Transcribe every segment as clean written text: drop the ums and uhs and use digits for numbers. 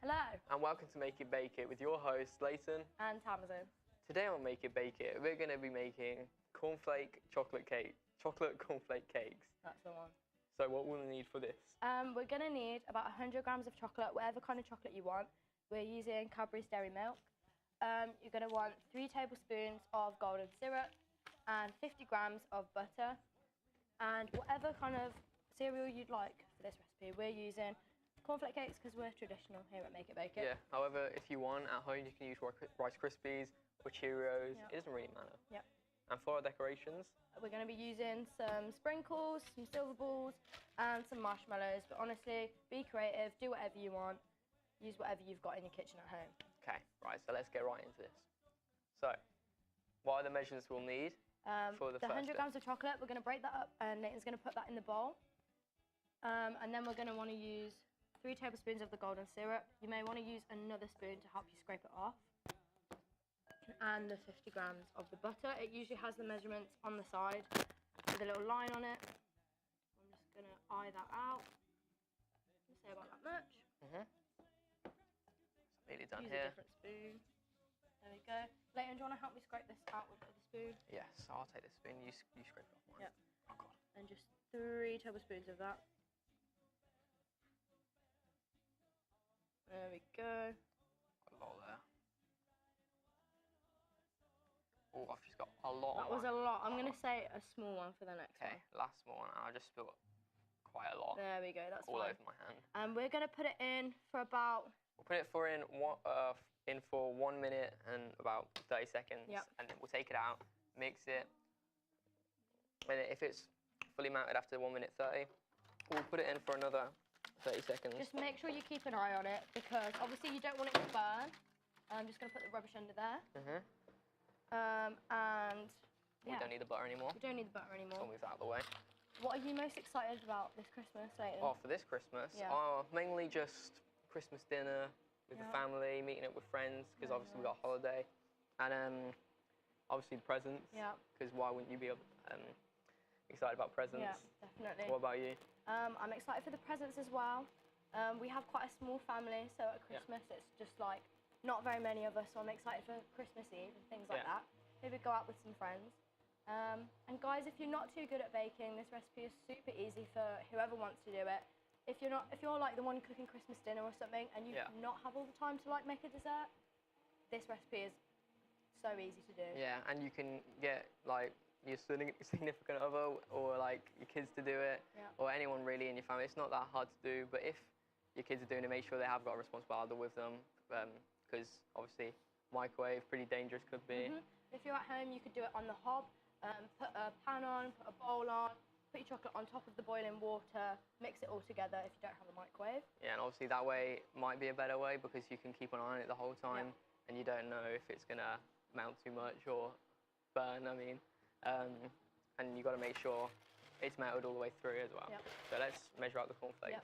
Hello. And welcome to Make It Bake It with your host, Leighton. And Tamazin. Today on Make It Bake It, we're going to be making chocolate cornflake cakes. That's the one. So what will we need for this? We're going to need about 100 grams of chocolate, whatever kind of chocolate you want. We're using Cadbury's Dairy Milk. You're going to want 3 tablespoons of golden syrup and 50 grams of butter. And whatever kind of cereal you'd like for this recipe. We're using cornflake cakes because we're traditional here at Make It Bake It. Yeah, however, if you want, at home you can use Rice Krispies or Cheerios. Yep. It doesn't really matter. Yep. And for our decorations? We're going to be using some sprinkles, some silver balls, and some marshmallows. But honestly, be creative, do whatever you want. Use whatever you've got in your kitchen at home. Okay, right, so let's get right into this. So, what are the measurements we'll need for the first 100 grams of chocolate, we're going to break that up, and Nathan's going to put that in the bowl. And then we're going to want to use 3 tablespoons of the golden syrup. You may want to use another spoon to help you scrape it off. And the 50 grams of the butter. It usually has the measurements on the side with a little line on it. I'm just going to eye that out. Let's say about that much. It's nearly done Use here. a different spoon. There we go. Leighton, do you want to help me scrape this out with the spoon? Yes, I'll take the spoon. You scrape it off mine. Yep. Oh, God. And just 3 tablespoons of that. There we go. Got a lot there. Oh, I've just got a lot. That was a lot. I'm going to say a small one for the next one. Okay, last small one. I just spilled quite a lot. There we go. That's all fine. over my hand. And we're going to put it in for about... We'll put it in for 1 minute and about 30 seconds. Yep. And then we'll take it out, mix it. And if it's fully melted after 1 minute 30, we'll put it in for another 30 seconds. Just make sure you keep an eye on it because obviously you don't want it to burn. I'm just going to put the rubbish under there. And yeah. We don't need the butter anymore. We don't need the butter So anymore. we'll move that out of the way. What are you most excited about this Christmas, Leighton? Oh, for this Christmas? Yeah. Oh, mainly just Christmas dinner with the family, meeting up with friends, because obviously we've got a holiday. And obviously the presents. Yeah. Because why wouldn't you be excited about presents? Yeah, definitely. What about you? I'm excited for the presents as well. We have quite a small family, so at Christmas it's just like not very many of us, so I'm excited for Christmas Eve and things like that. Maybe go out with some friends. And guys, if you're not too good at baking, this recipe is super easy for whoever wants to do it. If you're like the one cooking Christmas dinner or something and you not have all the time to like make a dessert, this recipe is so easy to do. Yeah, and you can get like your significant other or like your kids to do it, or anyone really in your family. It's not that hard to do, but if your kids are doing it, make sure they have got a responsible adult with them, because obviously microwave, pretty dangerous could be. If you're at home, you could do it on the hob. Put a pan on, put a bowl on, put your chocolate on top of the boiling water, mix it all together if you don't have a microwave. Yeah, and obviously that way might be a better way because you can keep an eye on it the whole time and you don't know if it's going to melt too much or burn, and you've got to make sure it's melted all the way through as well. Yep. So let's measure out the cornflakes.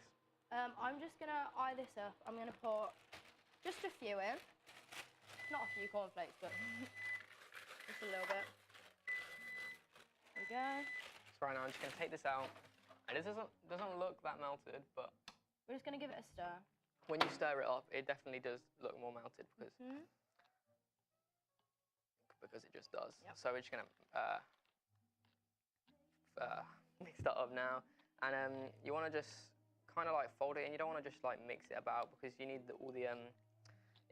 Yep. I'm just going to eye this up. I'm going to put just a few in. Not a few cornflakes, but just a little bit. There we go. So right now I'm just going to take this out, and it doesn't look that melted, but we're just going to give it a stir. When you stir it up, it definitely does look more melted because it just does. Yep. So we're just going to mix that up now, and you want to just kind of like fold it in. You don't want to just like mix it about because you need all the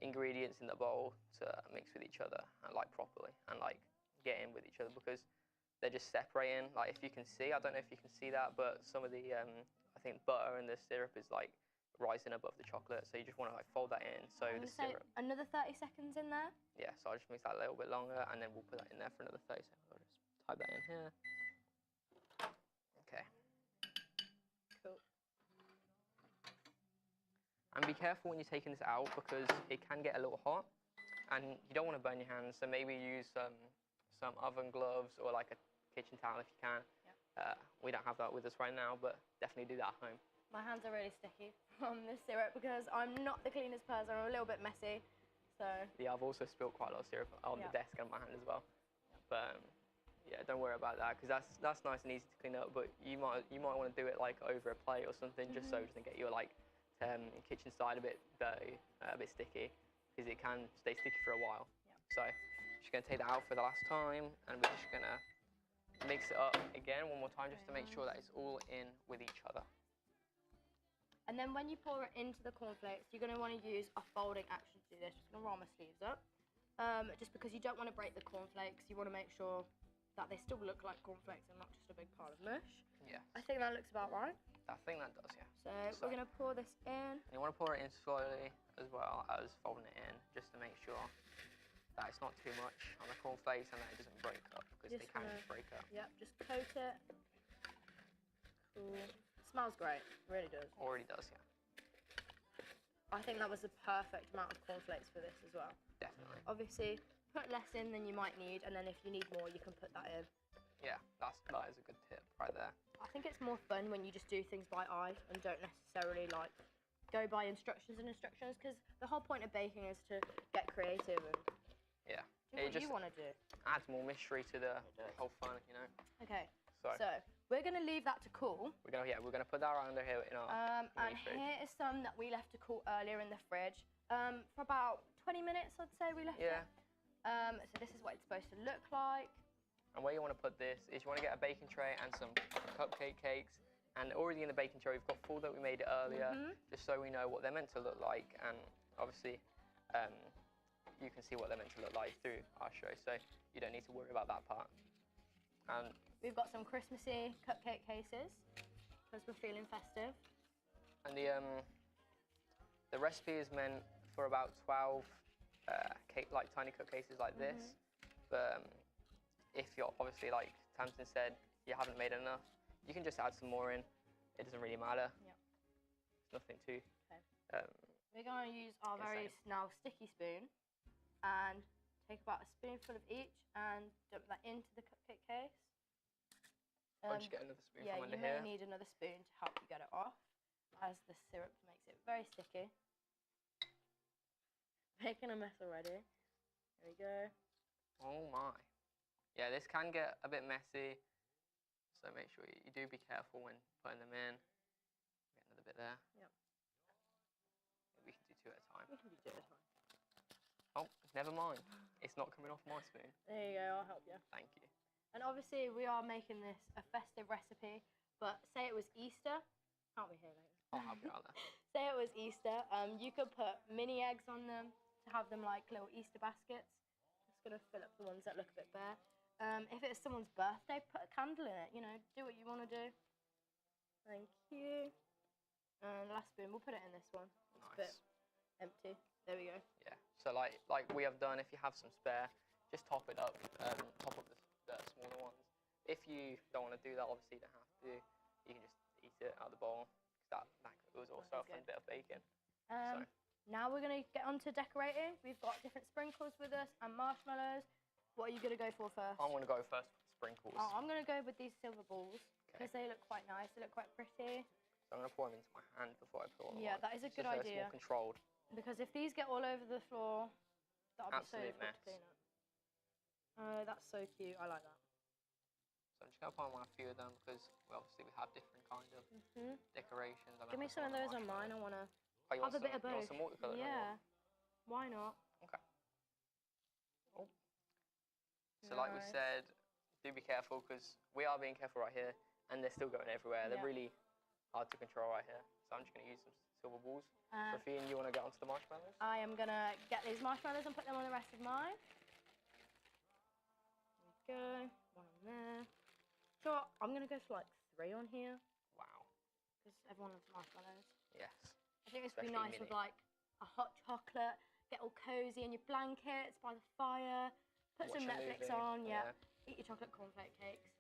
ingredients in the bowl to mix with each other and like properly and like get in with each other because they're just separating. Like if you can see, I don't know if you can see that, but some of the I think butter and the syrup is like rising above the chocolate, so you just want to like fold that in. So the syrup. Another 30 seconds in there. Yeah, so I'll just mix that a little bit longer, and then we'll put that in there for another 30 seconds. I'll just type that in here. Okay. Cool. And be careful when you're taking this out because it can get a little hot, and you don't want to burn your hands. So maybe use some oven gloves or like a kitchen towel if you can. Yep. We don't have that with us right now, but definitely do that at home. My hands are really sticky from this syrup because I'm not the cleanest person. I'm a little bit messy, so. Yeah, I've also spilled quite a lot of syrup on the desk and my hand as well. Yep. But yeah, don't worry about that because that's nice and easy to clean up. But you might want to do it like over a plate or something, just so it doesn't get your like kitchen side a bit dirty, a bit sticky, because it can stay sticky for a while. Yeah. So just going to take that out for the last time, and we're just going to mix it up again one more time just to make sure that it's all in with each other. And then when you pour it into the cornflakes, you're going to want to use a folding action to do this. Just going to roll my sleeves up. Just because you don't want to break the cornflakes, you want to make sure that they still look like cornflakes and not just a big pile of mush. Yeah. I think that looks about right. I think that does, yeah. So we're going to pour this in. And you want to pour it in slowly as well as folding it in, just to make sure that it's not too much on the cornflakes and that it doesn't break up, because they can break up. Yep, just coat it. Cool. Smells great, really does. Already does, yeah. I think that was the perfect amount of cornflakes for this as well. Definitely. Obviously, put less in than you might need, and then if you need more, you can put that in. Yeah, that is a good tip right there. I think it's more fun when you just do things by eye and don't necessarily like go by instructions, because the whole point of baking is to get creative and do what you want to do. Adds more mystery to the whole fun, you know. Okay, so we're going to leave that to cool. We're gonna put that around here in our and fridge. here is some that we left to cool earlier in the fridge. For about 20 minutes, I'd say we left it. So this is what it's supposed to look like. And where you want to put this is you want to get a baking tray and some cupcake cakes. And already in the baking tray, we've got 4 that we made earlier, just so we know what they're meant to look like. And obviously, you can see what they're meant to look like through our show, so you don't need to worry about that part. And we've got some Christmassy cupcake cases, because we're feeling festive. And the recipe is meant for about 12 tiny cupcases like this. But if you're obviously, like Tamsin said, you haven't made enough, you can just add some more in. It doesn't really matter. Yep. It's nothing too. Okay. We're going to use our very now sticky spoon and take about a spoonful of each and dump that into the cupcake case. I'll just get another spoon from under here. Yeah, you may need another spoon to help you get it off, as the syrup makes it very sticky. Making a mess already. There we go. Oh my. Yeah, this can get a bit messy, so make sure you do be careful when putting them in. Get another bit there. Yep. We can do 2 at a time. We can do 2 at a time. Oh, never mind. It's not coming off my spoon. There you go, I'll help you. Thank you. And obviously we are making this a festive recipe, but say it was Easter. Can't we hear later? I'll help you out there. Say it was Easter, you could put mini eggs on them to have them like little Easter baskets. Just gonna fill up the ones that look a bit bare. If it's someone's birthday, put a candle in it, you know, do what you want to do. Thank you. And last spoon, we'll put it in this one. It's a bit empty. There we go. Yeah, so like we have done, if you have some spare, just top it up, top up the smaller ones. If you don't want to do that, obviously you don't have to. You can just eat it out of the bowl, because that was also a fun bit of bacon. Now we're going to get on to decorating. We've got different sprinkles with us and marshmallows. What are you going to go for first? I'm going to go first with sprinkles. Oh, I'm going to go with these silver balls, because they look quite nice. They look quite pretty. So I'm going to pour them into my hand before I put them on. Yeah, that is a good idea. It's more controlled. Because if these get all over the floor, that'll be so difficult to clean up. Oh, that's so cute. I like that. So I'm just going to put on a few of them, because obviously we have different kind of decorations. Give me some of those on mine. I want to have a bit of both. You want some multicolour? Yeah. Why not? Okay. Oh. So like we said, do be careful, because we are being careful right here, and they're still going everywhere. They're really hard to control right here. So I'm just going to use some silver balls. Sophie, you want to get onto the marshmallows? I am going to get these marshmallows and put them on the rest of mine. There we go. One on there. So I'm going to go for like 3 on here. Wow. Because everyone loves marshmallows. Yes. I think this would be nice with like a hot chocolate, get all cozy in your blankets by the fire, put some Netflix on, eat your chocolate cornflake cakes.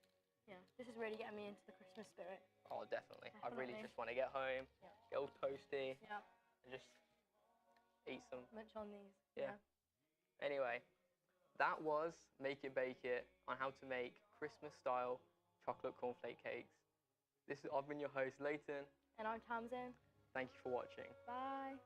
Yeah, this is really getting me into the Christmas spirit. Oh, definitely. I really just want to get home, get all toasty, and just eat some. Munch on these. Yeah. Anyway, that was Make It Bake It on how to make Christmas-style chocolate cornflake cakes. I've been your host, Leighton. And I'm Tamsin. Thank you for watching. Bye.